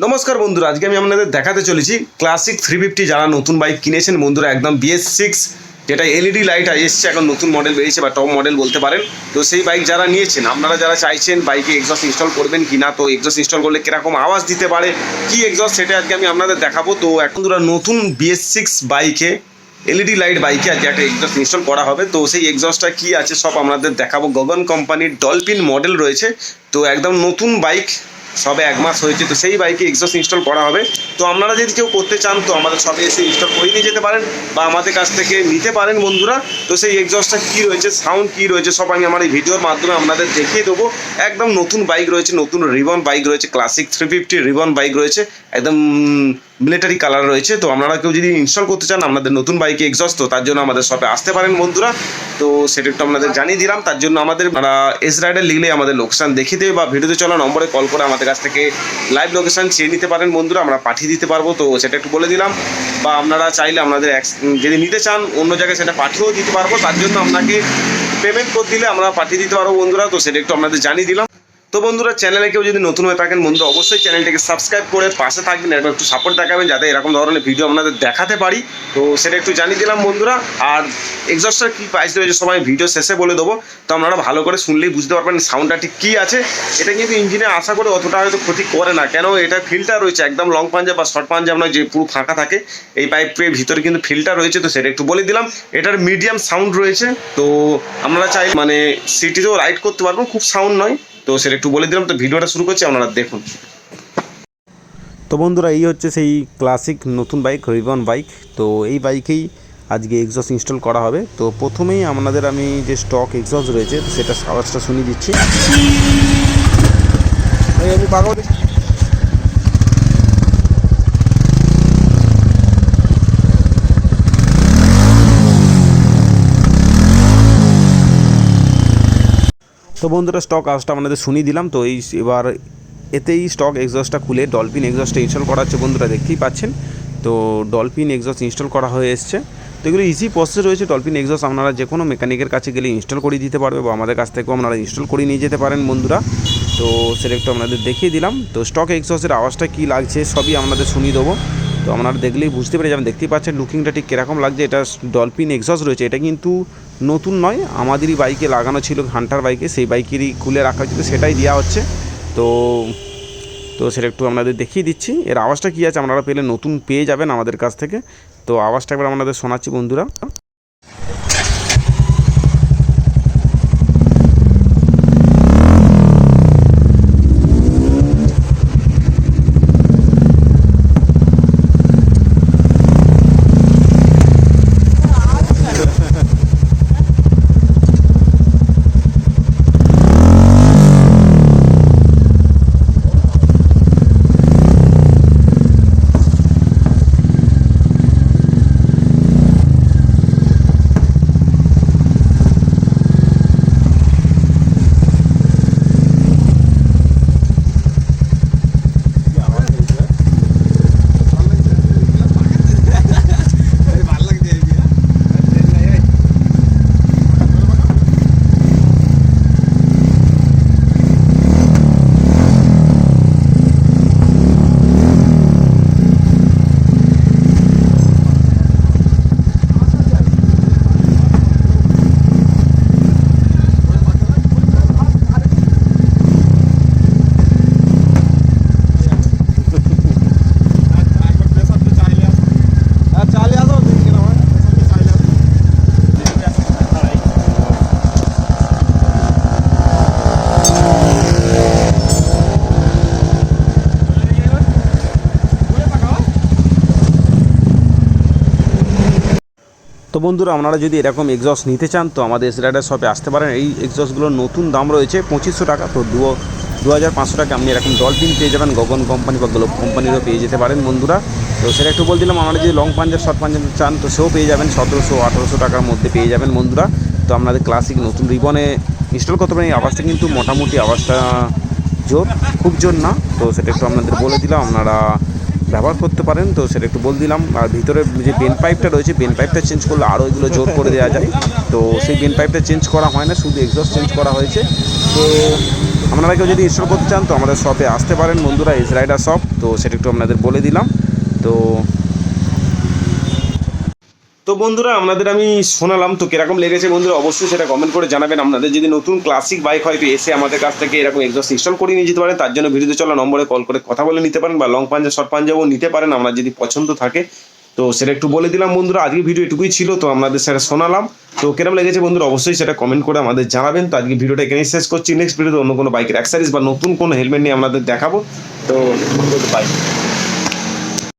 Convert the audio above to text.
নমস্কার বন্ধুরা, আজকে আমি আপনাদের দেখাতে চলেছি ক্লাসিক 350 যারা নতুন বাইক কিনেছেন বন্ধুরা, একদম BS6 যেটা এলইডি লাইট এসছে, এখন নতুন মডেল বেরিয়েছে বা টপ মডেল বলতে পারেন। তো সেই বাইক যারা নিয়েছেন, আপনারা যারা চাইছেন বাইকে এক্সস্ট ইনস্টল করবেন কি না, তো এক্সস্ট ইনস্টল করলে কীরকম আওয়াজ দিতে পারে, কি এক্সস্ট, সেটা আজকে আমি আপনাদের দেখাবো। তো এখন বন্ধুরা নতুন BS6 বাইকে এলইডি লাইট বাইকে আজকে একটা এক্সস্ট ইনস্টল করা হবে। তো সেই এক্সস্টটা কি আছে সব আপনাদের দেখাবো। গগন কোম্পানির ডলফিন মডেল রয়েছে, তো একদম নতুন বাইক, সবে 1 মাস হয়েছে। তো সেই বাইকে এক্সস্ট ইনস্টল করা হবে। তো আপনারা যদি কেউ করতে চান তো আমাদের সবে এসে ইনস্টল করে নিয়ে যেতে পারেন বা আমাদের কাছ থেকে নিতে পারেন বন্ধুরা। তো সেই এক্সস্টটা কী রয়েছে, সাউন্ড কী রয়েছে, সব আমি আমার এই ভিডিওর মাধ্যমে আপনাদের দেখিয়ে দেবো। একদম নতুন বাইক রয়েছে, নতুন রিবন বাইক রয়েছে, ক্লাসিক 350 রিবন বাইক রয়েছে, একদম মিলিটারি কালার রয়েছে। তো আপনারা কেউ যদি ইনস্টল করতে চান আপনাদের নতুন বাইকে এক্সস্ট, তো তার জন্য আমাদের শপে আসতে পারেন বন্ধুরা। তো সেটা একটু আপনাদের জানিয়ে দিলাম। তার জন্য আমাদের এস রাইডার লিখলে আমাদের লোকেশান দেখিয়ে দেবে বা ভিডিওতে চলা নম্বরে কল করে আমাদের কাছ থেকে লাইভ লোকেশান চেয়ে নিতে পারেন বন্ধুরা, আমরা পাঠিয়ে দিতে পারবো। তো সেটা একটু বলে দিলাম। বা আপনারা চাইলে আপনাদের যদি নিতে চান অন্য জায়গায় সেটা পাঠিয়েও দিতে পারবো, তার জন্য আপনাকে পেমেন্ট করে দিলে আমরা পাঠিয়ে দিতে পারবো বন্ধুরা। তো সেটা একটু আপনাদের জানিয়ে দিলাম। তো বন্ধুরা, চ্যানেলে কেউ যদি নতুন হয়ে থাকেন বন্ধুরা, অবশ্যই চ্যানেলটিকে সাবস্ক্রাইব করে পাশে থাকবেন, এবার একটু সাপোর্ট দেখাবেন যাতে এরকম ধরনের ভিডিও আপনাদের দেখাতে পারি। তো সেটা একটু জানিয়ে দিলাম বন্ধুরা। আর এক্সস্টটার কী প্রাইস রয়েছে সবাই ভিডিও শেষে বলে দেবো, তো আপনারা ভালো করে শুনলেই বুঝতে পারবেন সাউন্ডটা ঠিক কী আছে। এটা কিন্তু ইঞ্জিনে আশা করে অতটা হয়তো ক্ষতি করে না, কেন এটা ফিল্টার রয়েছে, একদম লং পাঞ্জাব বা শর্ট পাঞ্জাব নয় যে পুরো ফাঁকা থাকে, এই পাইপের ভিতরে কিন্তু ফিল্টার রয়েছে। তো সেটা একটু বলে দিলাম। এটার মিডিয়াম সাউন্ড রয়েছে, তো আপনারা চাই মানে সিটিতেও রাইড করতে পারবেন, খুব সাউন্ড নয়। তো সেটা একটু বলে দিলাম। তো ভিডিওটা শুরু করছি, আপনারা দেখুন। তো বন্ধুরা, এই হচ্ছে সেই ক্লাসিক নতুন বাইক রিবন বাইক। তো এই বাইকেই আজকে এক্সস্ট ইনস্টল করা হবে। তো প্রথমেই আপনাদের আমি যে স্টক এক্সস্ট রয়েছে তো সেটা আওয়াজটা শুনিয়ে দিচ্ছি। তো বন্ধুরা, স্টক আওয়াজটা আপনাদের শুনিয়ে দিলাম। তো এবার এতেই স্টক এক্সস্টটা খুলে ডলফিন এক্সস্টটা ইনস্টল করা হচ্ছে বন্ধুরা, দেখতেই পাচ্ছেন। তো ডলফিন এক্সস্ট ইনস্টল করা হয়ে এসছে। তো এগুলো ইজি প্রসেস রয়েছে। ডলফিন এক্সস্ট আপনারা যে কোনো মেকানিকের কাছে গেলে ইনস্টল করিয়ে দিতে পারবে বা আমাদের কাছ থেকেও আপনারা ইনস্টল করিয়ে নিয়ে যেতে পারেন বন্ধুরা। তো সেটা একটু আপনাদের দেখিয়ে দিলাম। তো স্টক এক্সস্টের আওয়াজটা কী লাগছে সবই আপনাদের শুনিয়ে দেবো। তো আপনারা দেখলেই বুঝতে পেরে যাবেন, দেখতেই পাচ্ছেন লুকিংটা ঠিক কীরকম লাগছে। এটা ডলফিন এক্সস্ট রয়েছে, এটা কিন্তু নতুন নয়, আমাদেরই বাইকে লাগানো ছিল, হান্টার বাইকে, সেই বাইকেরই খুলে রাখা হচ্ছে, সেটাই দেওয়া হচ্ছে। তো তো সেটা একটু আপনাদের দেখিয়ে দিচ্ছি। এর আওয়াজটা কী আছে আপনারা পেলে নতুন পেয়ে যাবেন আমাদের কাছ থেকে। তো আওয়াজটা একবার আপনাদের শোনাচ্ছি বন্ধুরা। তো বন্ধুরা, আপনারা যদি এরকম এক্সস্ট নিতে চান তো আমাদের এস রাইডার শপে আসতে পারেন। এই এক্সস্টগুলোর নতুন দাম রয়েছে 2500 টাকা। তো 2500 টাকা আপনি এরকম ডলফিন পেয়ে যাবেন, গগন কোম্পানি বা গ্লোব কোম্পানিরও পেয়ে যেতে পারেন বন্ধুরা। তো সেটা একটু বলে দিলাম। আপনারা যদি লং পাঞ্জাব শর্ট পাঞ্জাব চান তো সেও পেয়ে যাবেন, 1700-1800 টাকার মধ্যে পেয়ে যাবেন বন্ধুরা। তো আপনাদের ক্লাসিক নতুন রিবনে ইনস্টল করতে পারেন। এই আওয়াজটা কিন্তু মোটামুটি আওয়াজটা জোর, খুব জোর না। তো সেটা একটু আপনাদের বলে দিলাম, আপনারা ব্যবহার করতে পারেন। তো সেটা একটু বলে দিলাম। আর ভিতরে যে বেন পাইপটা রয়েছে, বেন পাইপটা চেঞ্জ করলে আরও এগুলো জোর করে দেওয়া যায়। তো সেই বেন পাইপটা চেঞ্জ করা হয় না, শুধু এক্সস্ট চেঞ্জ করা হয়েছে। তো আপনারা কেউ যদি ইনস্টল করতে চান তো আমাদের শপে আসতে পারেন বন্ধুরা, এজ রাইডার শপ। তো সেটা একটু আপনাদের বলে দিলাম। তো বন্ধুরা আপনাদের আমি শোনালাম, তো কিরকম লেগেছে বন্ধুরা অবশ্যই সেটা কমেন্ট করে জানাবেন। আপনাদের যদি নতুন ক্লাসিক বাইক হয় তো এসে আমাদের কাছ থেকে এরকম এক্সস্ট ইনস্টল করে নিয়ে যেতে পারেন। তার জন্য ভিডিওতে চলা নম্বরে কল করে কথা বলে নিতে পারেন, বা লং পাঞ্জা শর্ট পাঞ্জাবও নিতে পারেন আপনার যদি পছন্দ থাকে। তো সেটা একটু বলে দিলাম বন্ধুরা। আজকে ভিডিও এটুকুই ছিল, তো আপনাদের সেটা শোনালাম। তো কিরকম লেগেছে বন্ধুরা অবশ্যই সেটা কমেন্ট করে আমাদের জানাবেন। তো আজকে ভিডিওটা এখানেই শেষ করছি। নেক্সট ভিডিওতে অন্য কোনো বাইকের অ্যাক্সেসরিজ বা নতুন কোনো হেলমেট নিয়ে আপনাদের দেখাবো। তো বাই।